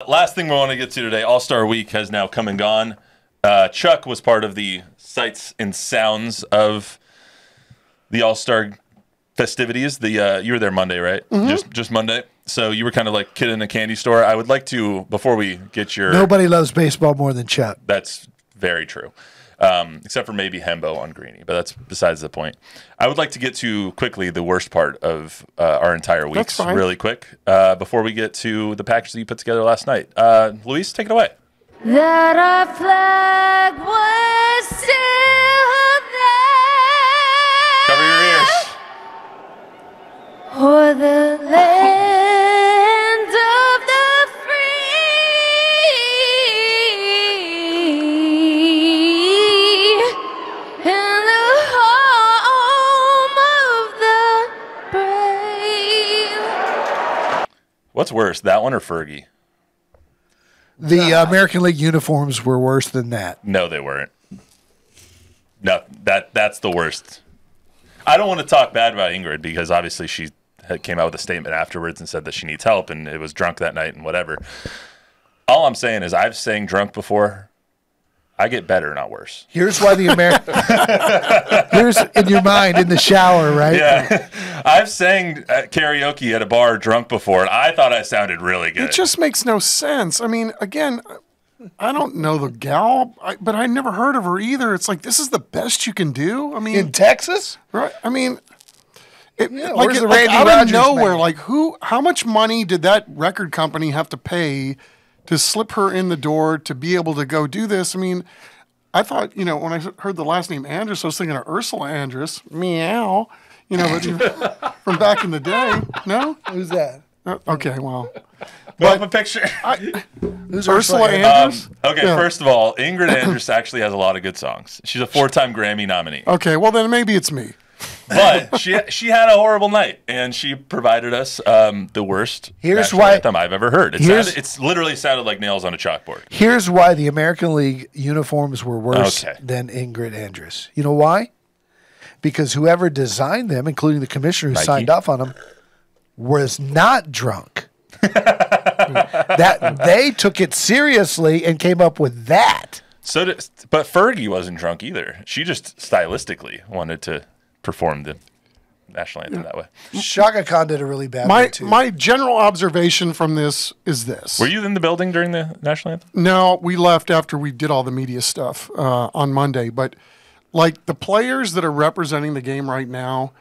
Last thing we want to get to today, All-Star Week has now come and gone. Chuck was part of the sights and sounds of the All-Star festivities. You were there Monday, right? Mm-hmm. Just Monday. So you were kind of like kid in a candy store. I would like to, before we get your... Nobody loves baseball more than Chuck. That's very true. Except for maybe Hembo on Greeny, but that's besides the point. I would like to get to quickly the worst part of our entire week, really quick, before we get to the package that you put together last night. Luis, take it away. That our flag was still there. Cover your ears. O'er the land of the free and the home of the brave. What's worse, that one or Fergie? The American League uniforms were worse than that. No, they weren't. No, that's the worst. I don't want to talk bad about Ingrid because obviously she came out with a statement afterwards and said that she needs help and it was drunk that night and whatever. All I'm saying is I've sang drunk before. I get better, not worse. Here's why the American... Here's in your mind, in the shower, right? Yeah. I've sang at karaoke at a bar drunk before, and I thought I sounded really good. It just makes no sense. I mean, again, I don't know the gal, but I never heard of her either. It's like, this is the best you can do? I mean... In Texas? Right. I mean... where's the Randy out Rogers of nowhere, man? like how much money did that record company have to pay to slip her in the door to be able to go do this? I mean, I thought, when I heard the last name Andress, I was thinking of Ursula Andress, meow, but from back in the day. No? Who's that? Okay, well. But a picture. Who's Ursula Andress? Okay, Yeah. First of all, Ingrid Andress actually has a lot of good songs. She's a 4-time Grammy nominee. Okay, well then maybe it's me. But she had a horrible night, and she provided us the worst national anthem I've ever heard. It's literally sounded like nails on a chalkboard. Here's why the American League uniforms were worse than Ingrid Andress. You know why? Because whoever designed them, including the commissioner who signed off on them, was not drunk. That they took it seriously and came up with that. But Fergie wasn't drunk either. She just stylistically wanted to perform the national anthem that way. Shaka Khan did a really bad one too. My general observation from this is this. Were you in the building during the national anthem? No, we left after we did all the media stuff on Monday. But like the players that are representing the game right now,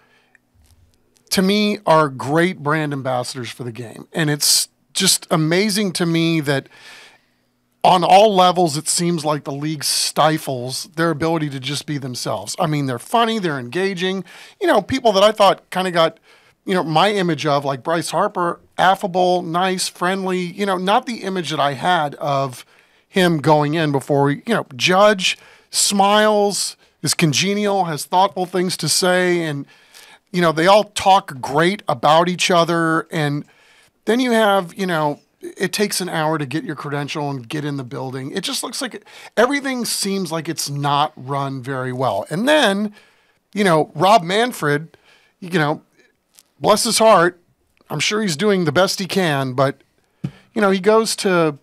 to me, are great brand ambassadors for the game. And it's just amazing to me that on all levels, it seems like the league stifles their ability to just be themselves. I mean, they're funny, they're engaging. People that I thought kind of got, my image of, like Bryce Harper, affable, nice, friendly, not the image that I had of him going in before, Judge, smiles, is congenial, has thoughtful things to say, and, they all talk great about each other. And then you have, it takes an hour to get your credential and get in the building. It just looks like everything seems like it's not run very well. And then, Rob Manfred, bless his heart, I'm sure he's doing the best he can, but, he goes to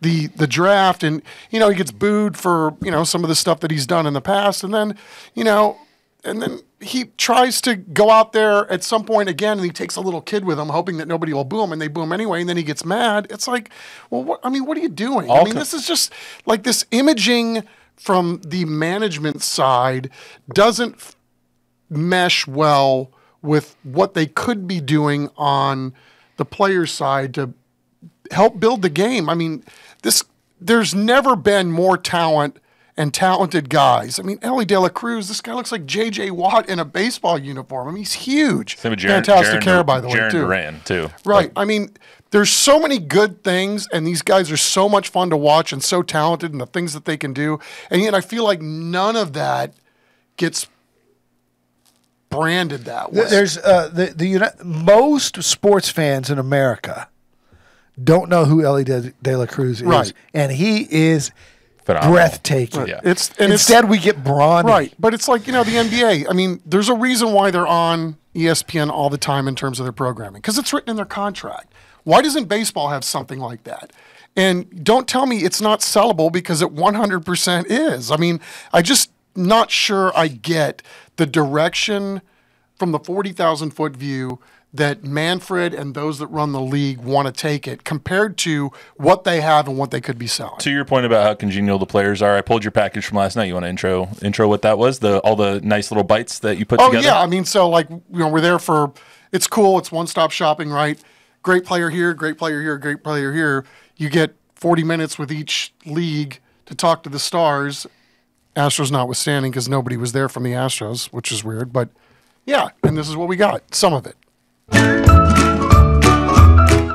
the draft and, he gets booed for, some of the stuff that he's done in the past. And then, and then he tries to go out there at some point again, and he takes a little kid with him, hoping that nobody will boo him, and they boo him anyway, and then he gets mad. It's like, well, what are you doing? This is just like this imaging from the management side doesn't mesh well with what they could be doing on the players' side to help build the game. I mean, there's never been more talent and talented guys. I mean, Ellie De La Cruz, this guy looks like J.J. Watt in a baseball uniform. I mean, he's huge. Fantastic hair, by the way, too. Duran, too. Right. I mean, there's so many good things, and these guys are so much fun to watch and so talented in the things that they can do. And yet I feel like none of that gets branded that way. There's most sports fans in America don't know who Ellie De La Cruz is. Right. And he is phenomenal. Breathtaking. Yeah. Instead, we get Bronny. Right, but it's like, the NBA. I mean, there's a reason why they're on ESPN all the time in terms of their programming, because it's written in their contract. Why doesn't baseball have something like that? And don't tell me it's not sellable, because it 100% is. I mean, I just not sure I get the direction from the 40,000-foot view that Manfred and those that run the league want to take it compared to what they have and what they could be selling. To your point about how congenial the players are, I pulled your package from last night. You want to intro what that was? All the nice little bites that you put together? Oh, yeah. I mean, so like, we're there for, it's cool. It's one-stop shopping, right? Great player here, great player here, great player here. You get 40 minutes with each league to talk to the stars, Astros notwithstanding, because nobody was there from the Astros, which is weird. But yeah, and this is what we got, some of it.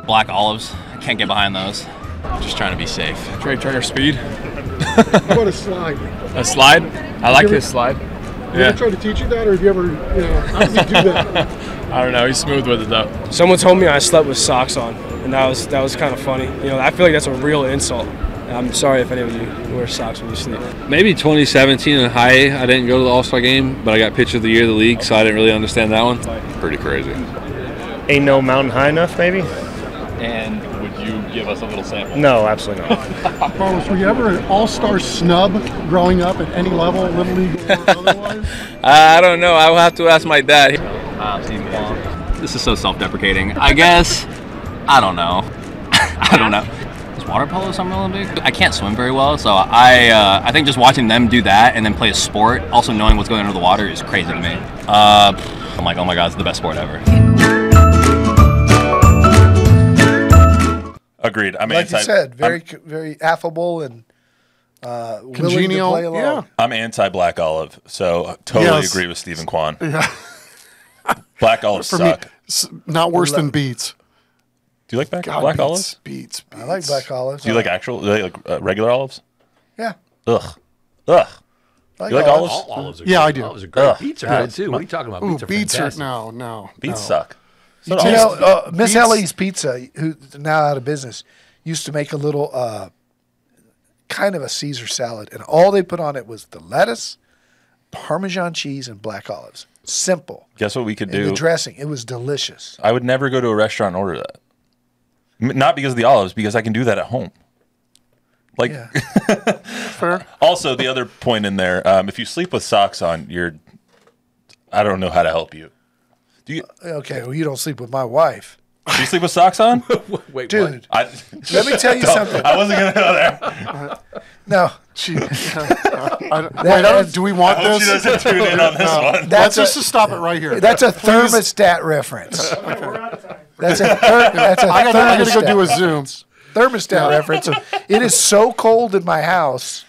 Black olives. I can't get behind those. Just trying to be safe. Trey Turner speed. How about a slide? A slide? I like his slide. Have you ever tried to teach you that, or have you ever, how does he do that? I don't know. He's smooth with it, though. Someone told me I slept with socks on, and that was kind of funny. I feel like that's a real insult. I'm sorry if any of you wear socks when you sleep. Maybe 2017 in high, I didn't go to the All-Star game, but I got Pitcher of the Year of the league, so I didn't really understand that one. Pretty crazy. Ain't no mountain high enough, maybe? And would you give us a little sample? No, absolutely not. Carlos, were you ever an all-star snub growing up at any level, Little League or otherwise? I don't know. I will have to ask my dad. Steve Wong. This is so self-deprecating. I guess, I don't know. I don't know. Is water polo something really big? I can't swim very well, so I think just watching them do that and then play a sport, also knowing what's going under the water, is crazy to me. I'm like, oh my God, it's the best sport ever. Agreed. I'm like you said, very affable and congenial. Willing to play along. Yeah. I'm anti-black olive, so I totally agree with Stephen Kwan. Yeah. Black olives For suck. me, not worse than beets. Do you like black God, olives? Beets. I like black olives. Do you like regular olives? Yeah. Ugh. I You like olives? All olives are Yeah, good. I do. Olives are great. Beets are good too. What are you talking about? Ooh, Beets are beets fantastic. no. Beets suck. So You do olives. know, Miss Beets- Ellie's Pizza, who's now out of business, used to make a little kind of a Caesar salad, and all they put on it was the lettuce, Parmesan cheese, and black olives. Simple. Guess what we could And do? the dressing, it was delicious. I would never go to a restaurant and order that. Not because of the olives, because I can do that at home. Like, Yeah. Fair. also the other point in there, if you sleep with socks on, I don't know how to help you. Do you? Okay, well, you don't sleep with my wife. Do you sleep with socks on? Wait, Dude, I, let me tell you something. I wasn't gonna go there. No, Gee, do we want I hope this? she doesn't tune in on this one. Let's just stop it right here. that's a thermostat reference. That's a thermostat. I gotta go do a Zoom. Thermostat reference. It is so cold in my house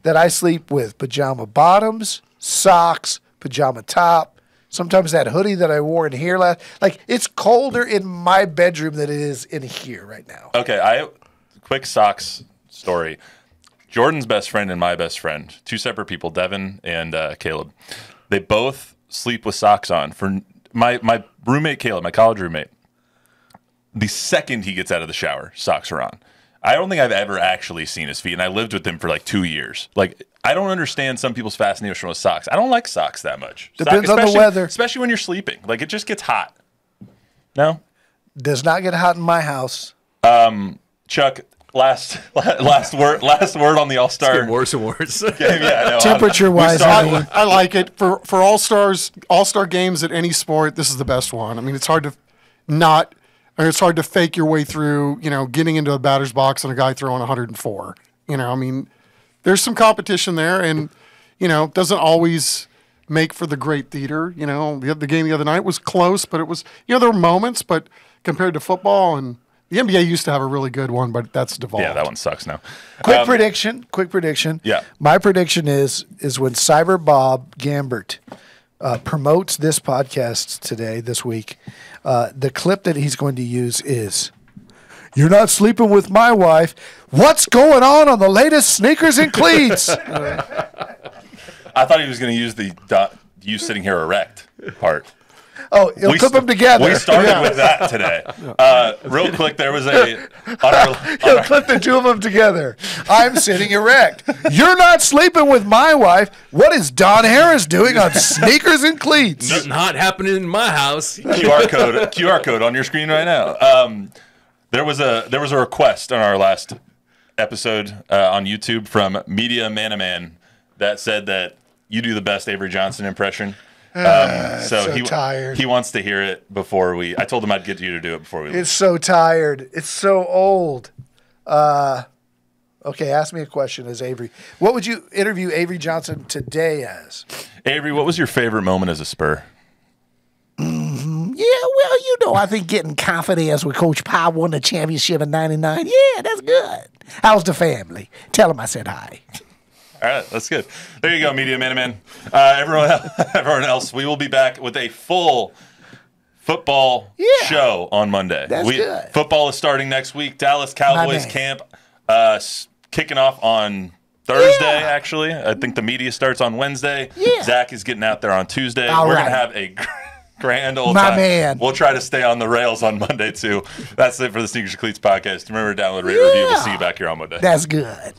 that I sleep with pajama bottoms, socks, pajama top, sometimes that hoodie that I wore in here last. Like, it's colder in my bedroom than it is in here right now. Okay, quick socks story. Jordan's best friend and my best friend, two separate people, Devin and Caleb. They both sleep with socks on. For my roommate, Caleb, my college roommate, the second he gets out of the shower, socks are on. I don't think I've ever actually seen his feet, and I lived with him for like 2 years. Like, I don't understand some people's fascination with socks. I don't like socks that much. Depends on the weather. Especially when you're sleeping. Like, it just gets hot. No? Does not get hot in my house. Chuck, last word on the All-Star Getting worse and worse. game. Yeah, I know. Temperature-wise, I like it for all-star games at any sport. This is the best one. I mean, it's hard to fake your way through, getting into a batter's box and a guy throwing 104. I mean, there's some competition there, and doesn't always make for the great theater. The game the other night was close, but it was, there were moments, but compared to football, and the NBA used to have a really good one, but that's devolved. Yeah, that one sucks now. Quick prediction. Yeah. My prediction is when Cyber Bob Gambert promotes this podcast this week, the clip that he's going to use is, "You're not sleeping with my wife. What's going on the latest sneakers and cleats?" I thought he was going to use the you sitting here erect part. Oh, he'll clip them together. We started with that today. Real quick, there was He'll clip the two of them together. I'm sitting erect. You're not sleeping with my wife. What is Don Harris doing on sneakers and cleats? Nothing hot happening in my house. QR code on your screen right now. There was a request on our last episode on YouTube from Media Man that said that you do the best Avery Johnson impression. So he wants to hear it before we. I told him I'd get you to do it before we leave. It's so tired. It's so old. Okay, ask me a question as Avery. What would you interview Avery Johnson today as? Avery, what was your favorite moment as a Spur? Yeah, well, you know, I think getting confidence with Coach Pye won the championship in '99. Yeah, that's good. How's the family? Tell him I said hi. All right, that's good. There you go, Media Man. Everyone else, we will be back with a full football show on Monday. That's good. Football is starting next week. Dallas Cowboys camp kicking off on Thursday, actually. I think the media starts on Wednesday. Yeah. Zach is getting out there on Tuesday. All We're right. going to have a grand old My time. man. We'll try to stay on the rails on Monday, too. That's it for the Sneakers and Cleats podcast. Remember to download, rate, review. We'll see you back here on Monday. That's good.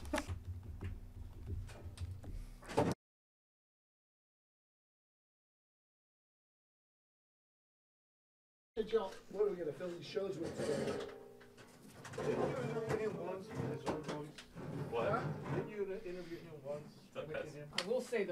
Hey, Joe, what are we going to fill these shows with today? Didn't you interview him once? What? Didn't you interview him once? I will say that.